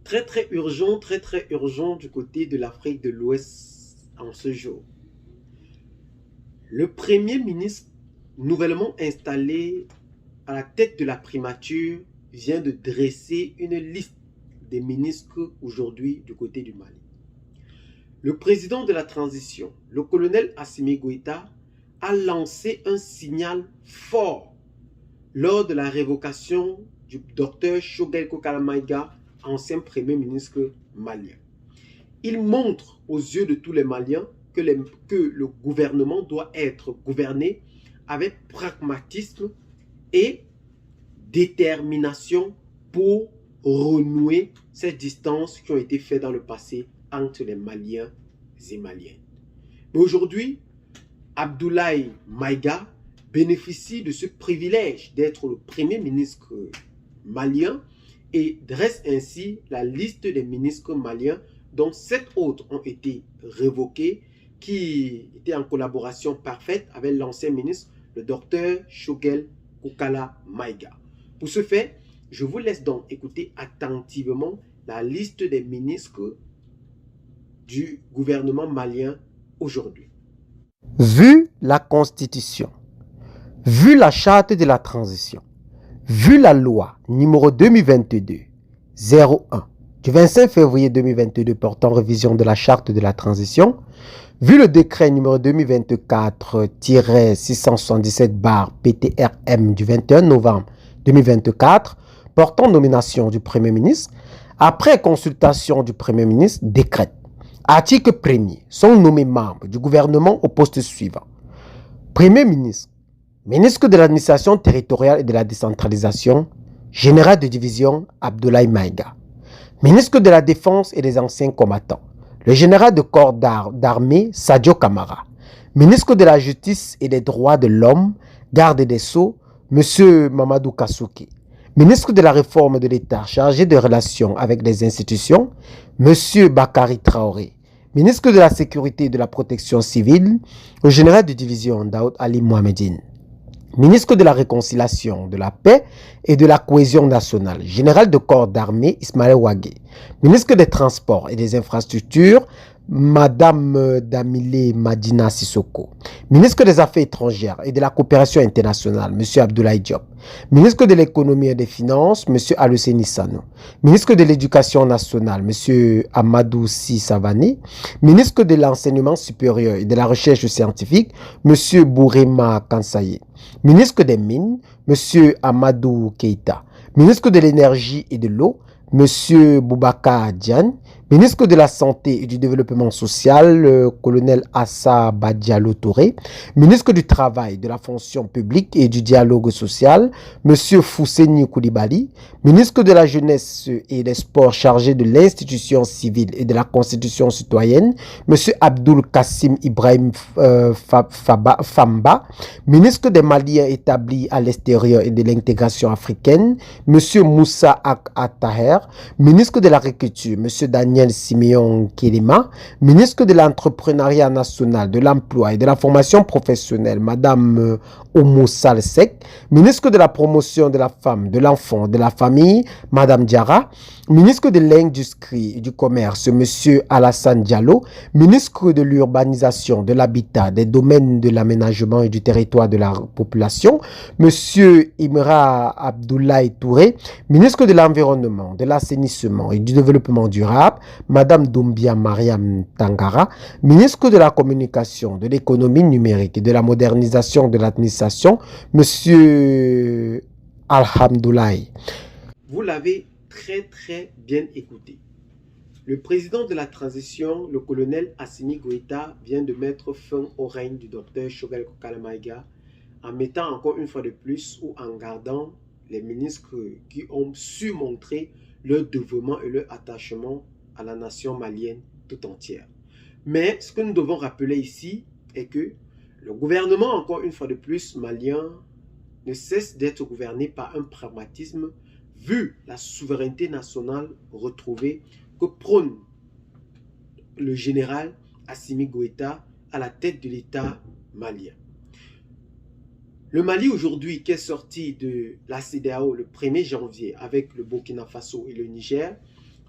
très urgent du côté de l'Afrique de l'Ouest en ce jour. Le Premier ministre nouvellement installé à la tête de la primature vient de dresser une liste des ministres aujourd'hui du côté du Mali. Le président de la transition, le colonel Assimi Goïta, a lancé un signal fort lors de la révocation du docteur Choguel Kokala Maïga, ancien premier ministre malien. Il montre aux yeux de tous les Maliens que le gouvernement doit être gouverné avec pragmatisme et détermination pour renouer ces distances qui ont été faites dans le passé entre les Maliens et Maliennes. Mais aujourd'hui, Abdoulaye Maïga bénéficie de ce privilège d'être le premier ministre malien et dresse ainsi la liste des ministres maliens dont 7 autres ont été révoqués, qui étaient en collaboration parfaite avec l'ancien ministre, le docteur Choguel Kokala Maïga. Pour ce fait, je vous laisse donc écouter attentivement la liste des ministres du gouvernement malien aujourd'hui. Vu la Constitution, vu la charte de la transition, vu la loi numéro 2022-01 du 25 février 2022 portant révision de la charte de la transition, vu le décret numéro 2024-677-PTRM du 21 novembre 2024 portant nomination du Premier ministre, après consultation du Premier ministre, décrète. Article 1er. Sont nommés membres du gouvernement au poste suivant. Premier ministre, ministre de l'administration territoriale et de la décentralisation, général de division Abdoulaye Maïga. Ministre de la défense et des anciens combattants, le général de corps d'armée Sadio Kamara. Ministre de la justice et des droits de l'homme, garde des sceaux, M. Mamadou Kassouki. Ministre de la réforme de l'État chargé de relations avec les institutions, M. Bakari Traoré. Ministre de la sécurité et de la protection civile, le général de division Daoud Ali Mohamedine. Ministre de la réconciliation, de la paix et de la cohésion nationale, général de corps d'armée Ismaël Ouagé. Ministre des transports et des infrastructures, Madame Damile Madina Sissoko. Ministre des Affaires étrangères et de la coopération internationale, M. Abdoulaye Diop. Ministre de l'économie et des finances, M. Aluseni Sano. Ministre de l'éducation nationale, M. Amadou Si Savani. Ministre de l'enseignement supérieur et de la recherche scientifique, M. Bourema Kansaye. Ministre des Mines, M. Amadou Keïta. Ministre de l'énergie et de l'eau, M. Boubacar Diagne. Ministre de la Santé et du Développement social, le colonel Assa Badialo Touré. Ministre du Travail, de la Fonction publique et du Dialogue social, M. Fousseni Koulibaly. Ministre de la Jeunesse et des Sports chargé de l'institution civile et de la Constitution citoyenne, M. Abdoul Kassim Ibrahim Famba. Ministre des Maliens établis à l'extérieur et de l'intégration africaine, M. Moussa Ak Attaher. Ministre de l'Agriculture, M. Daniel Simeon Kelema, ministre de l'Entrepreneuriat national, de l'Emploi et de la formation professionnelle, Madame Oumou Salsek, ministre de la Promotion de la femme, de l'enfant, de la famille, Madame Diarra, ministre de l'Industrie et du Commerce, Monsieur Alassane Diallo, ministre de l'Urbanisation, de l'Habitat, des domaines de l'aménagement et du territoire de la population, Monsieur Imra Abdoulaye Touré, ministre de l'Environnement, de l'Assainissement et du Développement durable, Madame Doumbia Mariam Tangara, ministre de la Communication, de l'Économie numérique et de la Modernisation de l'Administration, Monsieur Alhamdoulaye. Vous l'avez très bien écouté. Le président de la transition, le colonel Assimi Goïta, vient de mettre fin au règne du docteur Choguel Kokala Maïga en mettant encore une fois de plus ou en gardant les ministres qui ont su montrer leur dévouement et leur attachement à la nation malienne tout entière. Mais ce que nous devons rappeler ici est que le gouvernement, encore une fois de plus, malien, ne cesse d'être gouverné par un pragmatisme vu la souveraineté nationale retrouvée que prône le général Assimi Goïta à la tête de l'État malien. Le Mali aujourd'hui, qui est sorti de la CEDEAO le 1er janvier avec le Burkina Faso et le Niger,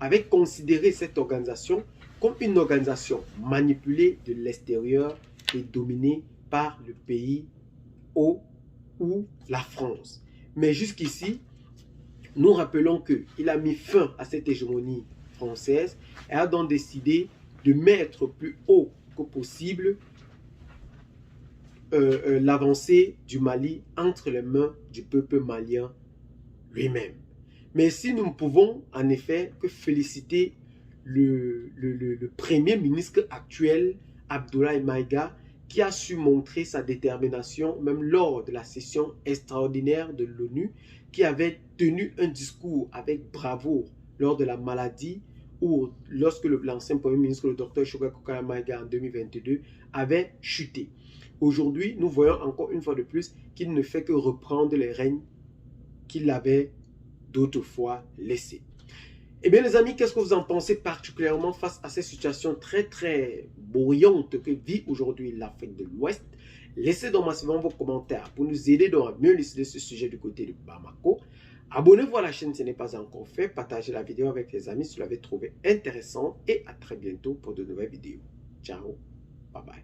avait considéré cette organisation comme une organisation manipulée de l'extérieur et dominée par le pays ou la France. Mais jusqu'ici, nous rappelons qu'il a mis fin à cette hégémonie française et a donc décidé de mettre plus haut que possible l'avancée du Mali entre les mains du peuple malien lui-même. Mais si nous ne pouvons en effet que féliciter le premier ministre actuel, Abdoulaye Maïga, qui a su montrer sa détermination même lors de la session extraordinaire de l'ONU, qui avait tenu un discours avec bravoure lors de la maladie ou lorsque l'ancien premier ministre, le docteur Choguel Kokala Maïga, en 2022, avait chuté. Aujourd'hui, nous voyons encore une fois de plus qu'il ne fait que reprendre les règnes qu'il avait d'autrefois laissés. Eh bien les amis, qu'est-ce que vous en pensez particulièrement face à ces situations très brouillantes que vit aujourd'hui l'Afrique de l'Ouest? Laissez donc massivement vos commentaires pour nous aider donc à mieux élucider ce sujet du côté de Bamako. Abonnez-vous à la chaîne si ce n'est pas encore fait. Partagez la vidéo avec les amis si vous l'avez trouvé intéressant. Et à très bientôt pour de nouvelles vidéos. Ciao, bye bye.